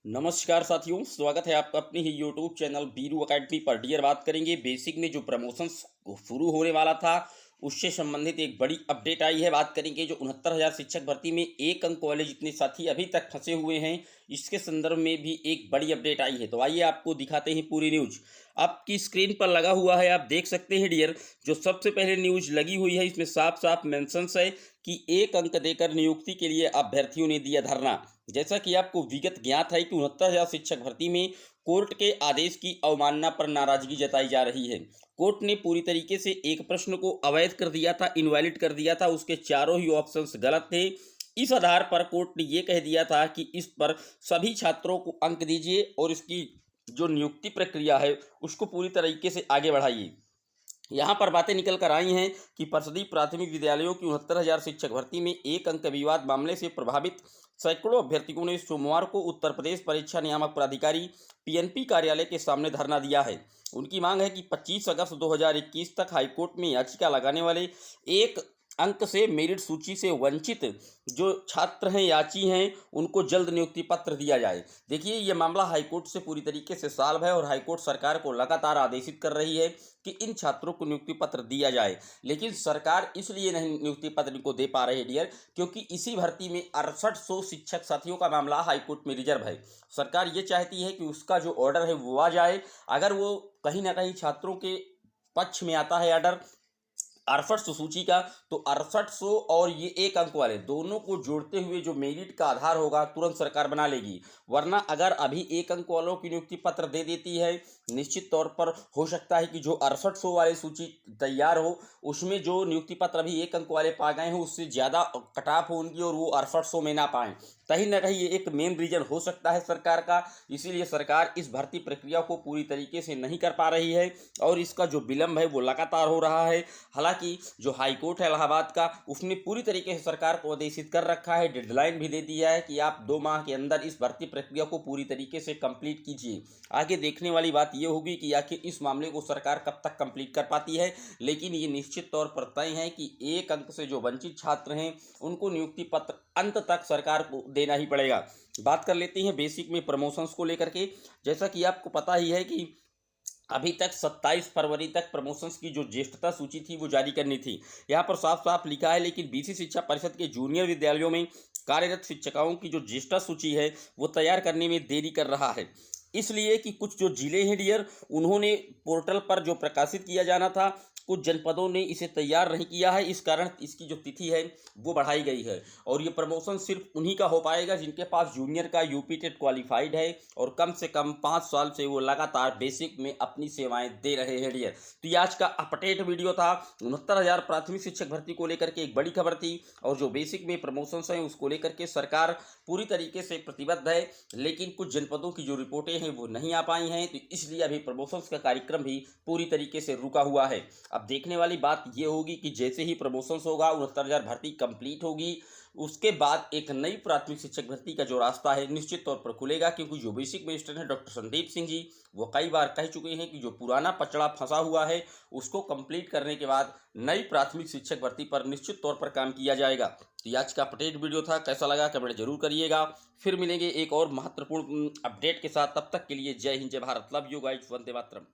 नमस्कार साथियों, स्वागत है आपका अपने ही यूट्यूब चैनल बीरू अकेडमी पर। डियर, बात करेंगे बेसिक में जो प्रमोशंस शुरू होने वाला था उससे संबंधित एक बड़ी अपडेट आई है। बात करेंगे जो 69,000 शिक्षक भर्ती में एक अंक वाले जितने साथी अभी तक फंसे हुए हैं, इसके संदर्भ में भी एक बड़ी अपडेट आई है। तो आइए आपको दिखाते हैं पूरी न्यूज। आपकी स्क्रीन पर लगा हुआ है, आप देख सकते हैं डियर। जो सबसे पहले न्यूज लगी हुई है इसमें साफ साफ मेंशंस है कि एक अंक देकर नियुक्ति के लिए अभ्यर्थियों ने दिया धरना। जैसा कि आपको विगत ज्ञात है कि 69,000 शिक्षक भर्ती में कोर्ट के आदेश की अवमानना पर नाराजगी जताई जा रही है। कोर्ट ने पूरी तरीके से एक प्रश्न को अवैध कर दिया था, इनवैलिड कर दिया था, उसके चारों ही ऑप्शंस गलत थे। इस आधार पर कोर्ट ने यह कह दिया था कि इस पर सभी छात्रों को अंक दीजिए और इसकी जो नियुक्ति प्रक्रिया है उसको पूरी तरीके से आगे बढ़ाइए। यहाँ पर बातें निकल कर आई हैं कि परिषदीय प्राथमिक विद्यालयों की 69,000 शिक्षक भर्ती में एक अंक विवाद मामले से प्रभावित सैकड़ों अभ्यर्थियों ने सोमवार को उत्तर प्रदेश परीक्षा नियामक प्राधिकारी पीएनपी कार्यालय के सामने धरना दिया है। उनकी मांग है कि 25 अगस्त 2021 तक हाईकोर्ट में याचिका लगाने वाले एक अंक से मेरिट सूची से वंचित जो छात्र हैं, याची हैं, उनको जल्द नियुक्ति पत्र दिया जाए। देखिए, ये मामला हाईकोर्ट से पूरी तरीके से सॉल्व है और हाईकोर्ट सरकार को लगातार आदेशित कर रही है कि इन छात्रों को नियुक्ति पत्र दिया जाए। लेकिन सरकार इसलिए नहीं नियुक्ति पत्र को दे पा रही है डियर, क्योंकि इसी भर्ती में 6800 शिक्षक साथियों का मामला हाईकोर्ट में रिजर्व है। सरकार ये चाहती है कि उसका जो ऑर्डर है वो आ जाए। अगर वो कहीं ना कहीं छात्रों के पक्ष में आता है ऑर्डर 6800 सूची का, तो 6800 और ये एक अंक वाले दोनों को जोड़ते हुए जो मेरिट का आधार होगा तुरंत सरकार बना लेगी। वरना अगर अभी एक अंक वालों की नियुक्ति पत्र दे देती है, निश्चित तौर पर हो सकता है कि जो 6800 वाली सूची तैयार हो उसमें जो नियुक्ति पत्र अभी एक अंक वाले पा गए हैं उससे ज़्यादा कट ऑफ होंगी और वो 6800 में ना पाएँ। कहीं ना कहीं ये एक मेन रीजन हो सकता है सरकार का। इसीलिए सरकार इस भर्ती प्रक्रिया को पूरी तरीके से नहीं कर पा रही है और इसका जो विलंब है वो लगातार हो रहा है। हालांकि जो हाईकोर्ट है इलाहाबाद का, उसने पूरी तरीके से सरकार को आदेशित कर रखा है, डेडलाइन भी दे दिया है कि आप 2 माह के अंदर इस भर्ती प्रक्रिया को पूरी तरीके से कंप्लीट कीजिए। आगे देखने वाली बात यह होगी कि आखिर इस मामले को सरकार कब तक कंप्लीट कर पाती है। लेकिन ये निश्चित तौर पर तय है कि एक अंक से जो वंचित छात्र हैं उनको नियुक्ति पत्र अंत तक सरकार को देना ही पड़ेगा। बात कर लेते हैं बेसिक में प्रमोशंस को लेकर के। जैसा कि आपको पता ही है कि अभी तक 27 फरवरी तक प्रमोशंस की जो ज्येष्ठता सूची थी वो जारी करनी थी। यहाँ पर साफ साफ लिखा है, लेकिन बीसी शिक्षा परिषद के जूनियर विद्यालयों में कार्यरत शिक्षकों की जो ज्येष्ठता सूची है वो तैयार करने में देरी कर रहा है। इसलिए कि कुछ जो जिले हैं डियर, उन्होंने पोर्टल पर जो प्रकाशित किया जाना था, कुछ जनपदों ने इसे तैयार नहीं किया है। इस कारण इसकी जो तिथि है वो बढ़ाई गई है और ये प्रमोशन सिर्फ उन्हीं का हो पाएगा जिनके पास जूनियर का यूपी टेट क्वालिफाइड है और कम से कम 5 साल से वो लगातार बेसिक में अपनी सेवाएं दे रहे हैं डियर। तो ये आज का अपडेट वीडियो था। 69,000 प्राथमिक शिक्षक भर्ती को लेकर के एक बड़ी खबर थी और जो बेसिक में प्रमोशंस हैं उसको लेकर के सरकार पूरी तरीके से प्रतिबद्ध है। लेकिन कुछ जनपदों की जो रिपोर्टें हैं वो नहीं आ पाई हैं, तो इसलिए अभी प्रमोशंस का कार्यक्रम भी पूरी तरीके से रुका हुआ है। अब देखने वाली बात ये होगी कि जैसे ही प्रमोशंस होगा, 69,000 भर्ती कंप्लीट होगी, उसके बाद एक नई प्राथमिक शिक्षक भर्ती का जो रास्ता है निश्चित तौर पर खुलेगा। क्योंकि जो बेसिक मिनिस्टर हैं डॉक्टर संदीप सिंह जी, वो कई बार कह चुके हैं कि जो पुराना पचड़ा फंसा हुआ है उसको कंप्लीट करने के बाद नई प्राथमिक शिक्षक भर्ती पर निश्चित तौर पर काम किया जाएगा। तो ये आज का अपडेट वीडियो था, कैसा लगा कमेंट जरूर करिएगा। फिर मिलेंगे एक और महत्वपूर्ण अपडेट के साथ, तब तक के लिए जय हिंद, जय Bharat, love you guys, Vande Mataram.